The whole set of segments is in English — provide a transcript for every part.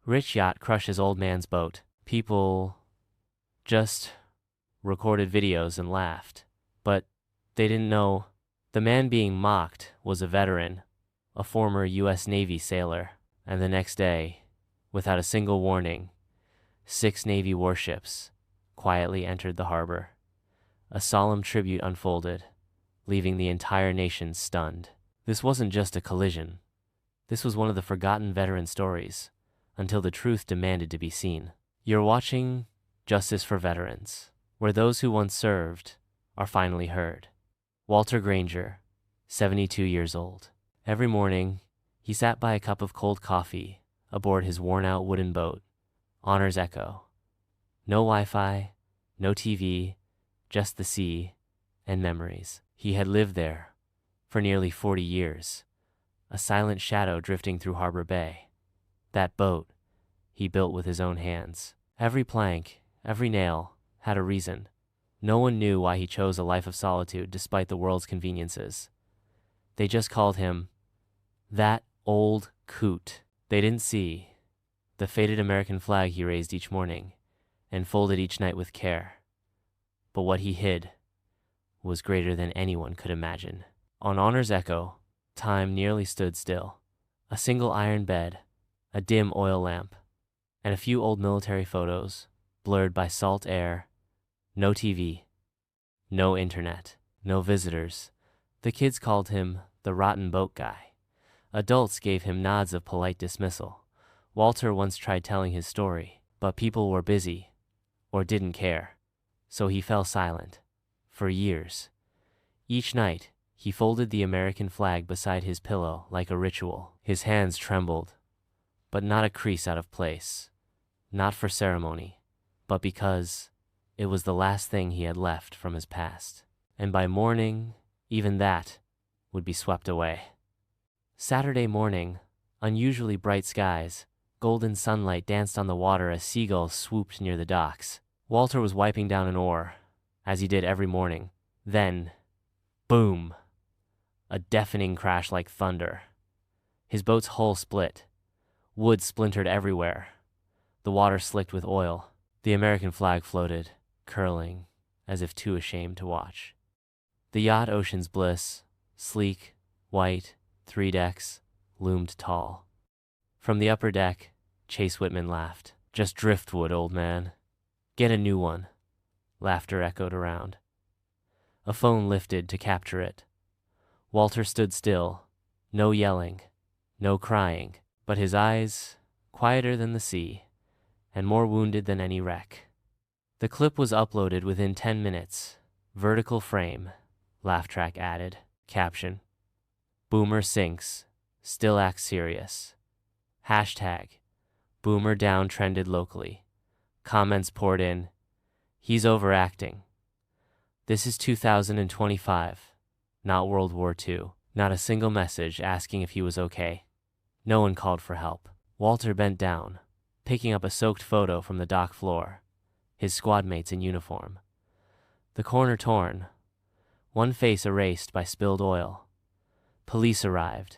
Rich yacht crushes old man's boat. People just recorded videos and laughed. But they didn't know the man being mocked was a veteran, a former U.S. Navy sailor. And the next day, without a single warning, 6 Navy warships quietly entered the harbor. A solemn tribute unfolded, leaving the entire nation stunned. This wasn't just a collision. This was one of the forgotten veteran stories, until the truth demanded to be seen. You're watching Justice for Veterans, where those who once served are finally heard. Walter Granger, 72 years old. Every morning, he sat by a cup of cold coffee aboard his worn-out wooden boat, Honor's Echo. No Wi-Fi, no TV, just the sea and memories. He had lived there for nearly 40 years, a silent shadow drifting through Harbor Bay. That boat he built with his own hands. Every plank, every nail had a reason. No one knew why he chose a life of solitude despite the world's conveniences. They just called him that old coot. They didn't see the faded American flag he raised each morning and folded each night with care. But what he hid was greater than anyone could imagine. On Honor's Echo, time nearly stood still. A single iron bed, a dim oil lamp, and a few old military photos, blurred by salt air. No TV, no internet, no visitors. The kids called him the rotten boat guy. Adults gave him nods of polite dismissal. Walter once tried telling his story, but people were busy or didn't care, so he fell silent for years. Each night, he folded the American flag beside his pillow like a ritual. His hands trembled, but not a crease out of place. Not for ceremony, but because it was the last thing he had left from his past. And by morning, even that would be swept away. Saturday morning, unusually bright skies, golden sunlight danced on the water as seagulls swooped near the docks. Walter was wiping down an oar, as he did every morning. Then, boom! A deafening crash like thunder. His boat's hull split. Wood splintered everywhere. The water slicked with oil. The American flag floated, curling, as if too ashamed to watch. The yacht Ocean's Bliss, sleek, white, 3 decks, loomed tall. From the upper deck, Chase Whitman laughed. "Just driftwood, old man. Get a new one." Laughter echoed around. A phone lifted to capture it. Walter stood still, no yelling, no crying, but his eyes, quieter than the sea, and more wounded than any wreck. The clip was uploaded within 10 minutes. Vertical frame, laugh track added. Caption: Boomer sinks, still acts serious. Hashtag, Boomer down trended locally. Comments poured in. He's overacting. This is 2025, not World War II. Not a single message asking if he was okay. No one called for help. Walter bent down, picking up a soaked photo from the dock floor, his squad mates in uniform. The corner torn, one face erased by spilled oil. Police arrived.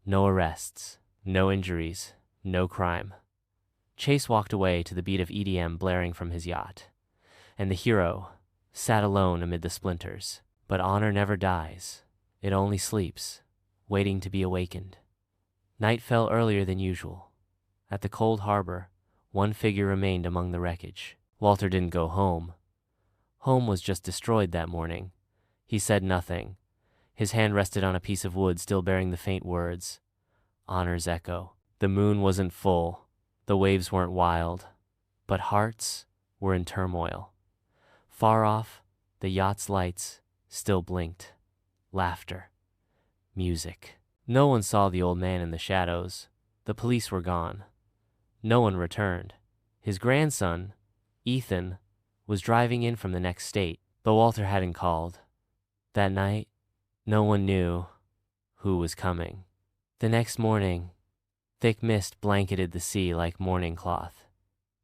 No arrests, no injuries, no crime. Chase walked away to the beat of EDM blaring from his yacht, and the hero sat alone amid the splinters. But honor never dies. It only sleeps, waiting to be awakened. Night fell earlier than usual. At the cold harbor, one figure remained among the wreckage. Walter didn't go home. Home was just destroyed that morning. He said nothing. His hand rested on a piece of wood still bearing the faint words, Honor's Echo. The moon wasn't full. The waves weren't wild. But hearts were in turmoil. Far off, the yacht's lights still blinked. Laughter. Music. No one saw the old man in the shadows. The police were gone. No one returned. His grandson, Ethan, was driving in from the next state, but Walter hadn't called. That night, no one knew who was coming. The next morning, thick mist blanketed the sea like mourning cloth.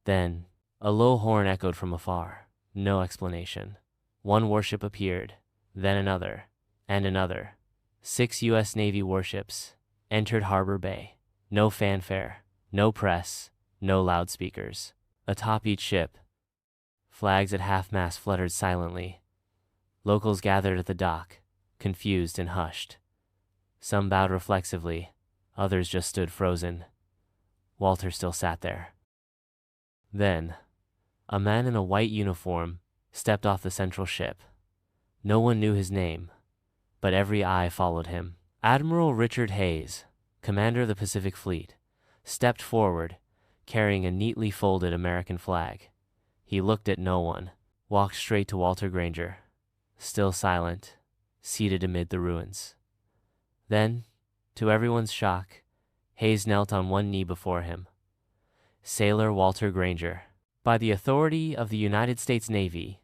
Then, a low horn echoed from afar. No explanation. One warship appeared, then another, and another. 6 U.S. Navy warships entered Harbor Bay. No fanfare, no press, no loudspeakers. Atop each ship, flags at half-mast fluttered silently. Locals gathered at the dock, confused and hushed. Some bowed reflexively, others just stood frozen. Walter still sat there. Then, a man in a white uniform stepped off the central ship. No one knew his name, but every eye followed him. Admiral Richard Hayes, commander of the Pacific Fleet, stepped forward, carrying a neatly folded American flag. He looked at no one, walked straight to Walter Granger, still silent, seated amid the ruins. Then, to everyone's shock, Hayes knelt on one knee before him. Sailor Walter Granger, by the authority of the United States Navy,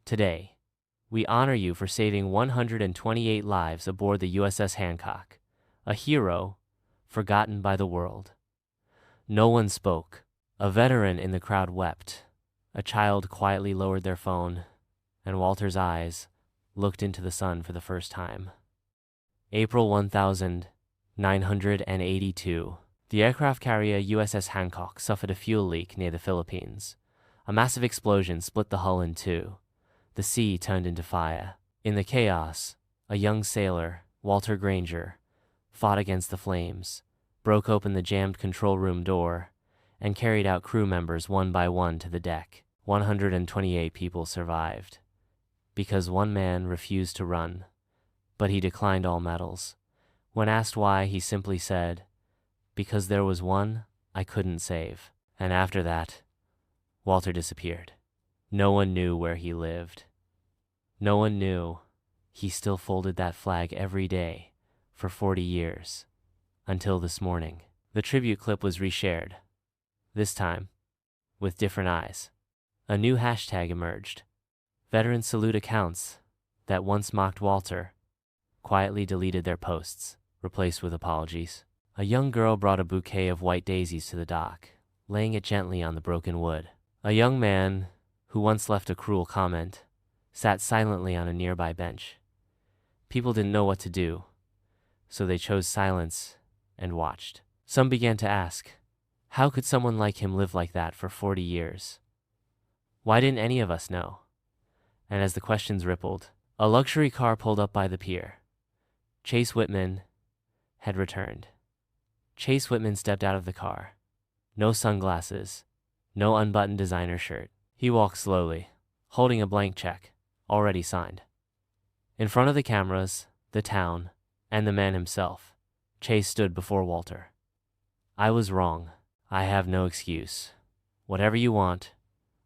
today, we honor you for saving 128 lives aboard the USS Hancock, a hero forgotten by the world. No one spoke. A veteran in the crowd wept. A child quietly lowered their phone, and Walter's eyes looked into the sun for the first time. April 1982. The aircraft carrier USS Hancock suffered a fuel leak near the Philippines. A massive explosion split the hull in two. The sea turned into fire. In the chaos, a young sailor, Walter Granger, fought against the flames, broke open the jammed control room door, and carried out crew members one by one to the deck. 128 people survived, because one man refused to run, but he declined all medals. When asked why, he simply said, "Because there was one I couldn't save." And after that, Walter disappeared. No one knew where he lived. No one knew he still folded that flag every day for 40 years, until this morning. The tribute clip was reshared, this time with different eyes. A new hashtag emerged. Veteran salute accounts that once mocked Walter quietly deleted their posts, replaced with apologies. A young girl brought a bouquet of white daisies to the dock, laying it gently on the broken wood. A young man, who once left a cruel comment, sat silently on a nearby bench. People didn't know what to do, so they chose silence and watched. Some began to ask, how could someone like him live like that for 40 years? Why didn't any of us know? And as the questions rippled, a luxury car pulled up by the pier. Chase Whitman had returned. Chase Whitman stepped out of the car. No sunglasses, no unbuttoned designer shirt. He walked slowly, holding a blank check, already signed. In front of the cameras, the town, and the man himself, Chase stood before Walter. "I was wrong. I have no excuse. Whatever you want,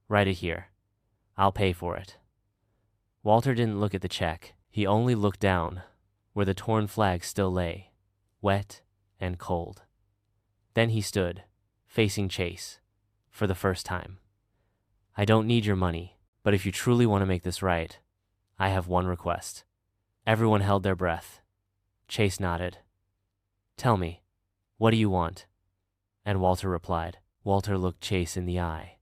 write it here. I'll pay for it." Walter didn't look at the check. He only looked down, where the torn flag still lay, wet and cold. Then he stood, facing Chase, for the first time. "I don't need your money, but if you truly want to make this right, I have one request." Everyone held their breath. Chase nodded. "Tell me, what do you want?" And Walter replied. Walter looked Chase in the eye.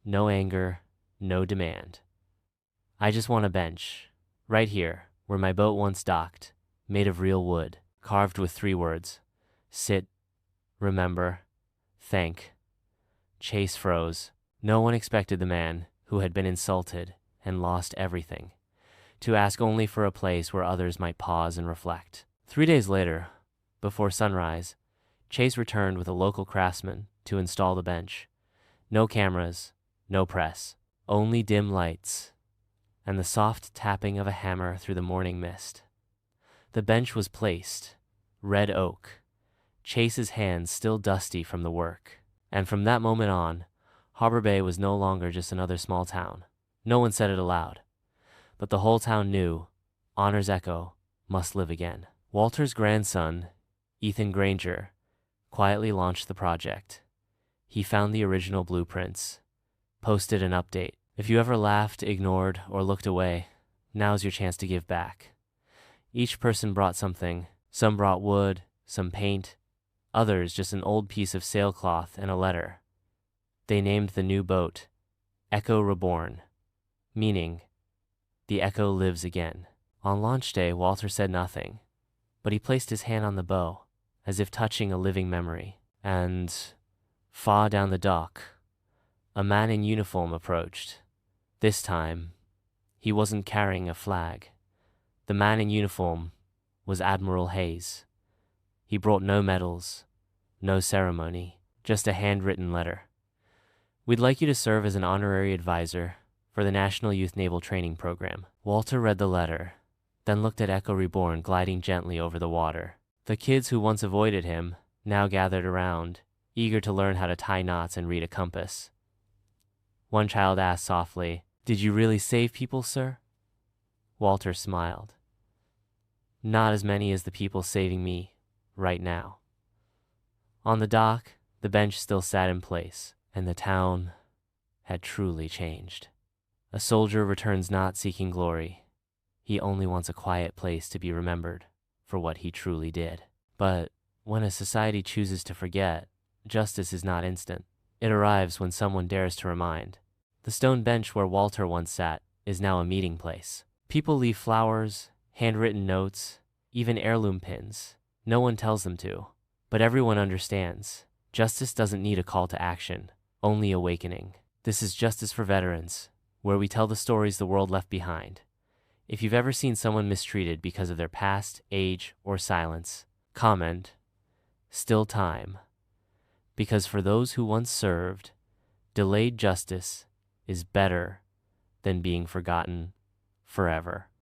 No anger, no demand. "I just want a bench, right here, where my boat once docked, made of real wood, carved with 3 words. Sit, remember, thank." Chase froze. No one expected the man, who had been insulted and lost everything, to ask only for a place where others might pause and reflect. 3 days later, before sunrise, Chase returned with a local craftsman to install the bench. No cameras, no press, only dim lights, and the soft tapping of a hammer through the morning mist. The bench was placed, red oak, Chase's hands still dusty from the work. And from that moment on, Harbor Bay was no longer just another small town. No one said it aloud, but the whole town knew Honor's echo must live again. Walter's grandson, Ethan Granger, quietly launched the project. He found the original blueprints, posted an update. If you ever laughed, ignored, or looked away, now's your chance to give back. Each person brought something. Some brought wood, some paint, others just an old piece of sailcloth and a letter. They named the new boat Echo Reborn, meaning the Echo lives again. On launch day, Walter said nothing, but he placed his hand on the bow, as if touching a living memory. And Far down the dock, a man in uniform approached. This time, he wasn't carrying a flag. The man in uniform was Admiral Hayes. He brought no medals, no ceremony, just a handwritten letter. We'd like you to serve as an honorary advisor for the National Youth Naval Training Program. Walter read the letter, then looked at Echo Reborn gliding gently over the water. The kids who once avoided him now gathered around, eager to learn how to tie knots and read a compass. One child asked softly, "Did you really save people, sir?" Walter smiled. "Not as many as the people saving me right now." On the dock, the bench still sat in place, and the town had truly changed. A soldier returns not seeking glory. He only wants a quiet place to be remembered for what he truly did. But when a society chooses to forget, justice is not instant. It arrives when someone dares to remind. The stone bench where Walter once sat is now a meeting place. People leave flowers, handwritten notes, even heirloom pins. No one tells them to, but everyone understands. Justice doesn't need a call to action, only awakening. This is Justice for Veterans, where we tell the stories the world left behind. If you've ever seen someone mistreated because of their past, age, or silence, comment, "Still time." Because for those who once served, delayed justice is better than being forgotten forever.